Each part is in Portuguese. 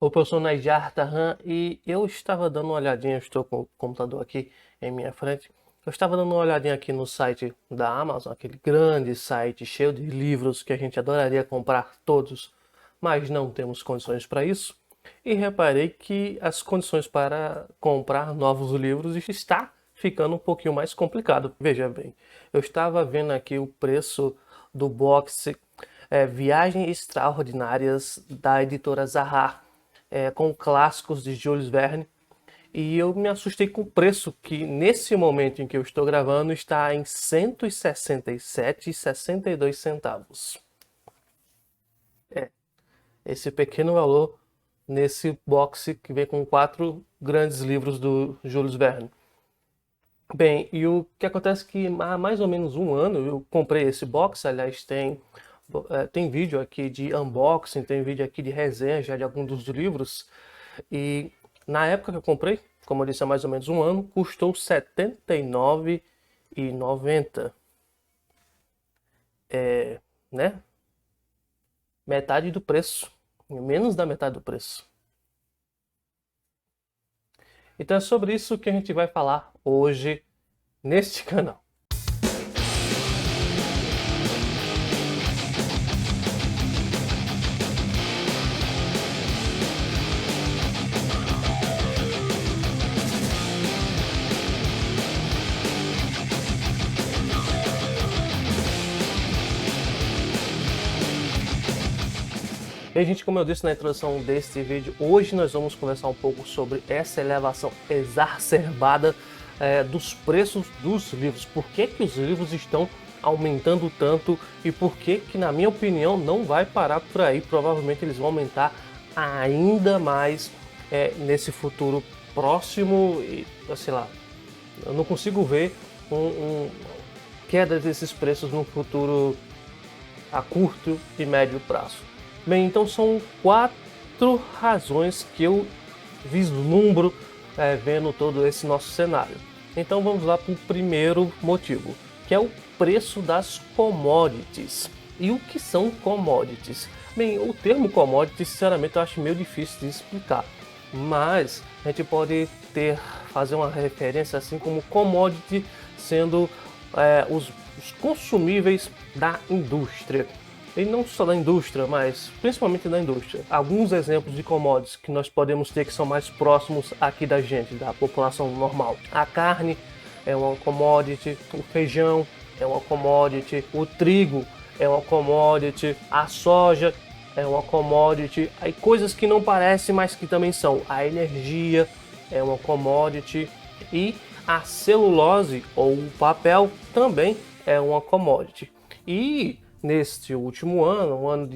Opa, eu sou Najar Tarran e eu estava dando uma olhadinha, estou com o computador aqui em minha frente. Eu estava dando uma olhadinha aqui no site da Amazon, aquele grande site cheio de livros que a gente adoraria comprar todos, mas não temos condições para isso. E reparei que as condições para comprar novos livros está ficando um pouquinho mais complicado. Veja bem, eu estava vendo aqui o preço do box Viagens Extraordinárias da editora Zahar, com clássicos de Jules Verne. E eu me assustei com o preço, que nesse momento em que eu estou gravando está em R$ 167,62. Esse pequeno valor nesse box que vem com 4 grandes livros do Jules Verne. Bem, e o que acontece é que há mais ou menos um ano eu comprei esse box. Aliás, tem vídeo aqui de unboxing, tem vídeo aqui de resenha já de alguns dos livros. E na época que eu comprei, como eu disse, há mais ou menos um ano, custou R$ 79,90. Né? Metade do preço, menos da metade do preço. Então é sobre isso que a gente vai falar hoje neste canal. E, gente, como eu disse na introdução deste vídeo, hoje nós vamos conversar um pouco sobre essa elevação exacerbada dos preços dos livros. Por que que os livros estão aumentando tanto e por que que, na minha opinião, não vai parar por aí. Provavelmente eles vão aumentar ainda mais nesse futuro próximo e, sei lá, eu não consigo ver queda desses preços no futuro a curto e médio prazo. Bem, então são 4 razões que eu vislumbro vendo todo esse nosso cenário. Então vamos lá para o primeiro motivo, que é o preço das commodities. E o que são commodities? Bem, o termo commodity, sinceramente, eu acho meio difícil de explicar, mas a gente pode fazer uma referência assim como commodity sendo os consumíveis da indústria. E não só da indústria, mas principalmente da indústria. Alguns exemplos de commodities que nós podemos ter que são mais próximos aqui da gente, da população normal. A carne é uma commodity, o feijão é uma commodity, o trigo é uma commodity, a soja é uma commodity. Aí coisas que não parecem, mas que também são. A energia é uma commodity e a celulose ou o papel também é uma commodity. E neste último ano, o ano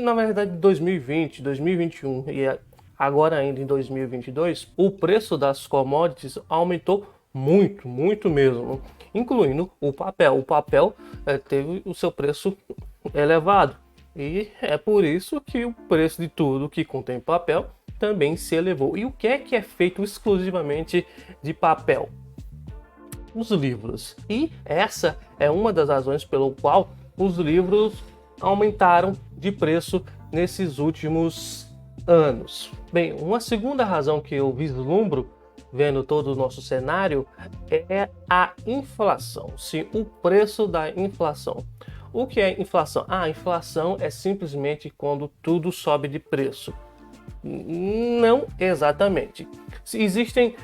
na verdade de 2020, 2021 e agora ainda em 2022, o preço das commodities aumentou muito, muito mesmo, incluindo o papel. O papel teve o seu preço elevado e é por isso que o preço de tudo que contém papel também se elevou. E o que é feito exclusivamente de papel? Os livros. E essa é uma das razões pelo qual os livros aumentaram de preço nesses últimos anos. Bem, uma segunda razão que eu vislumbro vendo todo o nosso cenário é a inflação. Sim, o preço da inflação. O que é inflação? A inflação é simplesmente quando tudo sobe de preço. Não exatamente. Existem,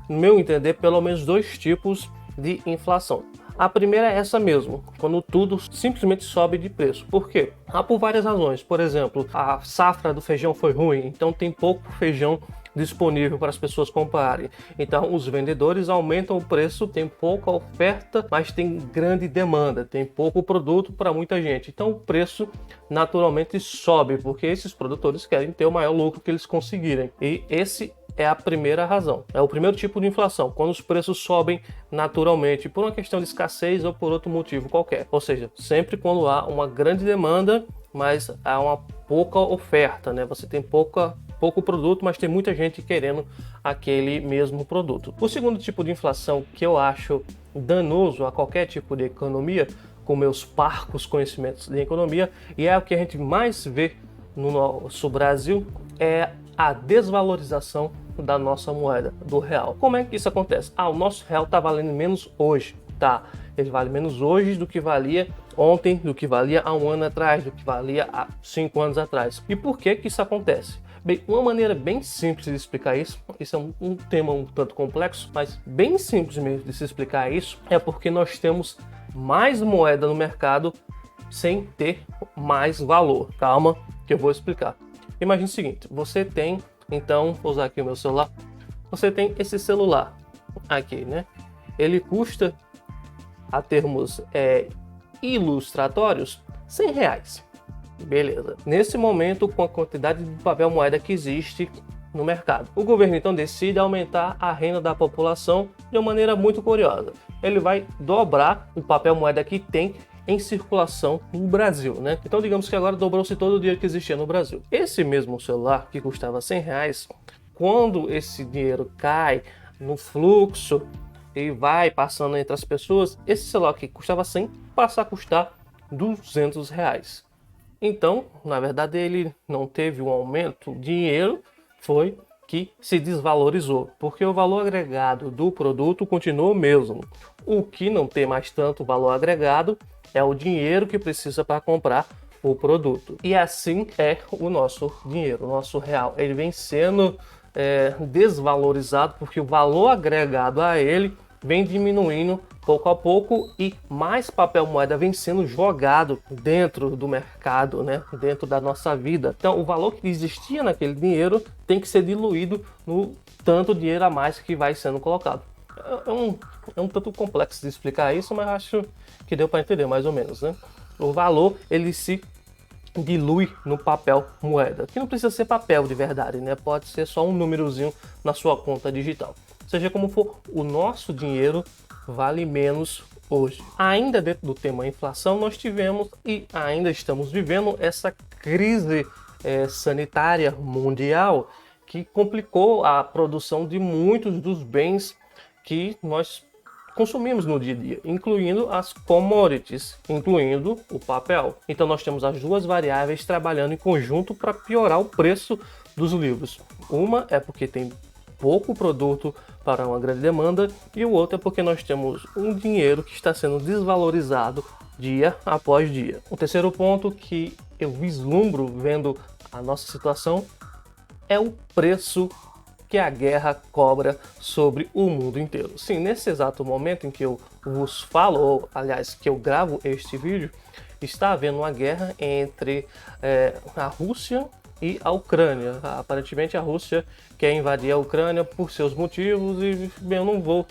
no meu entender, pelo menos 2 tipos de inflação. A primeira é essa mesmo, quando tudo simplesmente sobe de preço. Por quê? Por várias razões. Por exemplo, a safra do feijão foi ruim, então tem pouco feijão disponível para as pessoas comprarem. Então os vendedores aumentam o preço, tem pouca oferta, mas tem grande demanda, tem pouco produto para muita gente. Então o preço naturalmente sobe, porque esses produtores querem ter o maior lucro que eles conseguirem. E esse é a primeira razão. É o primeiro tipo de inflação, quando os preços sobem naturalmente por uma questão de escassez ou por outro motivo qualquer. Ou seja, sempre quando há uma grande demanda, mas há uma pouca oferta, né? Você tem pouco produto, mas tem muita gente querendo aquele mesmo produto. O segundo tipo de inflação que eu acho danoso a qualquer tipo de economia, com meus parcos conhecimentos de economia, e é o que a gente mais vê no nosso Brasil, é a desvalorização da nossa moeda, do real. Como é que isso acontece? O nosso real está valendo menos hoje, tá? Ele vale menos hoje do que valia ontem, do que valia há um ano atrás, do que valia há 5 anos atrás. E por que que isso acontece? Bem, uma maneira bem simples de explicar isso é um tema um tanto complexo, mas bem simples mesmo de se explicar isso, é porque nós temos mais moeda no mercado sem ter mais valor. Calma, que eu vou explicar. Imagine o seguinte, você tem, então, vou usar aqui o meu celular, você tem esse celular aqui, né? Ele custa, a termos ilustratórios, R$100. Beleza. Nesse momento, com a quantidade de papel moeda que existe no mercado, o governo então decide aumentar a renda da população de uma maneira muito curiosa. Ele vai dobrar o papel moeda que tem em circulação no Brasil, né? Então digamos que agora dobrou-se todo o dinheiro que existia no Brasil. Esse mesmo celular que custava R$100, quando esse dinheiro cai no fluxo e vai passando entre as pessoas, esse celular que custava 100 passa a custar R$200. Então, na verdade, ele não teve um aumento, o dinheiro foi que se desvalorizou, porque o valor agregado do produto continuou o mesmo. O que não tem mais tanto valor agregado é o dinheiro que precisa para comprar o produto. E assim é o nosso dinheiro, o nosso real. Ele vem sendo desvalorizado porque o valor agregado a ele vem diminuindo pouco a pouco e mais papel moeda vem sendo jogado dentro do mercado, né? Dentro da nossa vida. Então o valor que existia naquele dinheiro tem que ser diluído no tanto dinheiro a mais que vai sendo colocado. É um tanto complexo de explicar isso, mas acho que deu para entender mais ou menos, né? O valor ele se dilui no papel moeda, que não precisa ser papel de verdade, né? Pode ser só um númerozinho na sua conta digital. Seja como for, o nosso dinheiro vale menos hoje. Ainda dentro do tema inflação, nós tivemos e ainda estamos vivendo essa crise sanitária mundial que complicou a produção de muitos dos bens que nós consumimos no dia a dia, incluindo as commodities, incluindo o papel. Então nós temos as duas variáveis trabalhando em conjunto para piorar o preço dos livros. Uma é porque tem pouco produto para uma grande demanda e o outro é porque nós temos um dinheiro que está sendo desvalorizado dia após dia. O terceiro ponto que eu vislumbro vendo a nossa situação é o preço que a guerra cobra sobre o mundo inteiro. Sim, nesse exato momento em que eu vos falo, ou aliás, que eu gravo este vídeo, está havendo uma guerra entre a Rússia e a Ucrânia. Aparentemente a Rússia quer invadir a Ucrânia por seus motivos e bem, eu não vou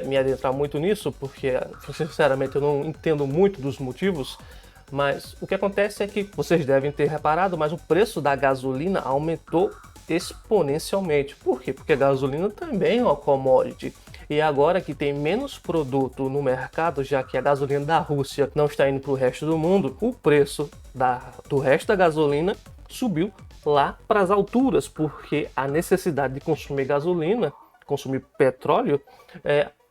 me adentrar muito nisso, porque sinceramente eu não entendo muito dos motivos, mas o que acontece é que vocês devem ter reparado, mas o preço da gasolina aumentou exponencialmente. Por quê? Porque a gasolina também é uma commodity. E agora que tem menos produto no mercado, já que a gasolina da Rússia não está indo para o resto do mundo, o preço do resto da gasolina subiu lá para as alturas, porque a necessidade de consumir gasolina, consumir petróleo,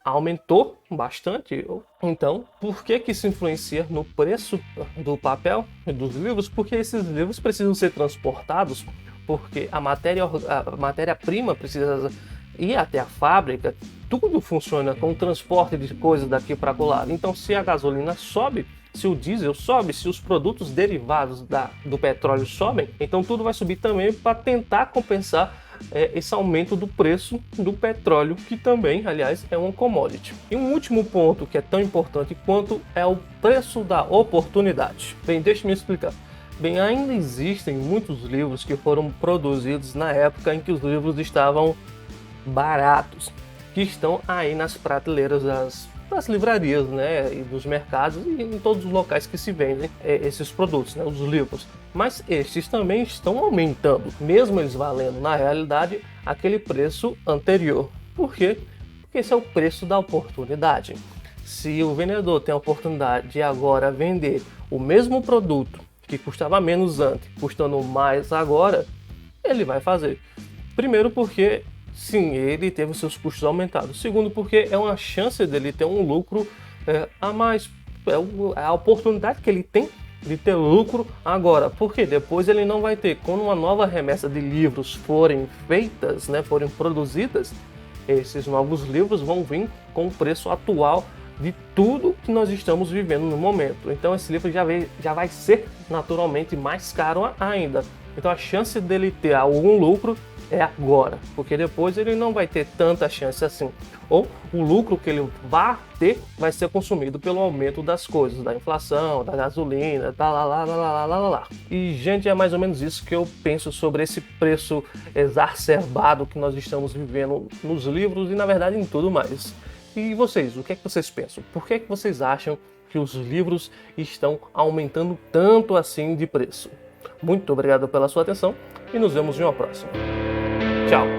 aumentou bastante. Então, por que isso influencia no preço do papel e dos livros? Porque esses livros precisam ser transportados, porque a matéria-prima precisa ir até a fábrica, tudo funciona com o transporte de coisas daqui para lá. Então, se a gasolina sobe, se o diesel sobe, se os produtos derivados do petróleo sobem, então tudo vai subir também para tentar compensar esse aumento do preço do petróleo, que também, aliás, é uma commodity. E um último ponto que é tão importante quanto é o preço da oportunidade. Bem, deixe-me explicar. Bem, ainda existem muitos livros que foram produzidos na época em que os livros estavam baratos, que estão aí nas prateleiras das livrarias, né, e dos mercados e em todos os locais que se vendem esses produtos, né, os livros. Mas estes também estão aumentando, mesmo eles valendo na realidade aquele preço anterior. Por quê? Porque esse é o preço da oportunidade. Se o vendedor tem a oportunidade de agora vender o mesmo produto que custava menos antes, custando mais agora, ele vai fazer. Primeiro porque, sim, ele teve os seus custos aumentados. Segundo porque é uma chance dele ter um lucro a mais. É a oportunidade que ele tem de ter lucro agora, porque depois ele não vai ter. Quando uma nova remessa de livros forem feitas, né, forem produzidas, esses novos livros vão vir com o preço atual de tudo que nós estamos vivendo no momento. Então esse livro já vai ser naturalmente mais caro ainda. Então a chance dele ter algum lucro é agora, porque depois ele não vai ter tanta chance assim. Ou o lucro que ele vai ter vai ser consumido pelo aumento das coisas, da inflação, da gasolina, lá. E, gente, é mais ou menos isso que eu penso sobre esse preço exacerbado que nós estamos vivendo nos livros e, na verdade, em tudo mais. E vocês, o que é que vocês pensam? Por que é que vocês acham que os livros estão aumentando tanto assim de preço? Muito obrigado pela sua atenção e nos vemos em uma próxima. Tchau!